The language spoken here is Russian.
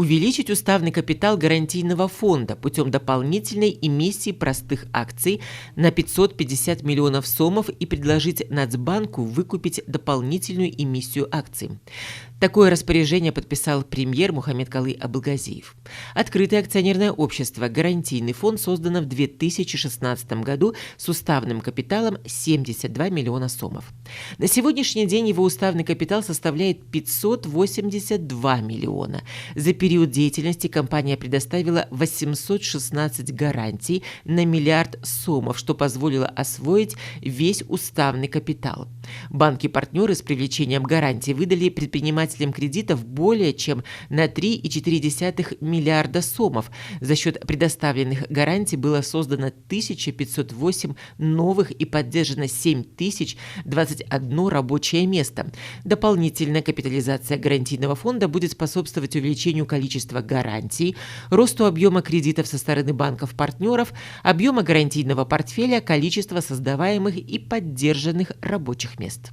Увеличить уставный капитал гарантийного фонда путем дополнительной эмиссии простых акций на 550 миллионов сомов и предложить Нацбанку выкупить дополнительную эмиссию акций. Такое распоряжение подписал премьер Мухаммед-Калый Абылгазиев. Открытое акционерное общество «Гарантийный фонд» создано в 2016 году с уставным капиталом 72 миллиона сомов. На сегодняшний день его уставный капитал составляет 582 миллиона. За период деятельности компания предоставила 816 гарантий на миллиард сомов, что позволило освоить весь уставный капитал. Банки-партнеры с привлечением гарантий выдали предпринимателям кредитов более чем на 3,4 миллиарда сомов. За счет предоставленных гарантий было создано 1508 новых и поддержано 7021 рабочее место. Дополнительная капитализация гарантийного фонда будет способствовать увеличению количества гарантий, росту объема кредитов со стороны банков-партнеров, объема гарантийного портфеля, количества создаваемых и поддержанных рабочих мест.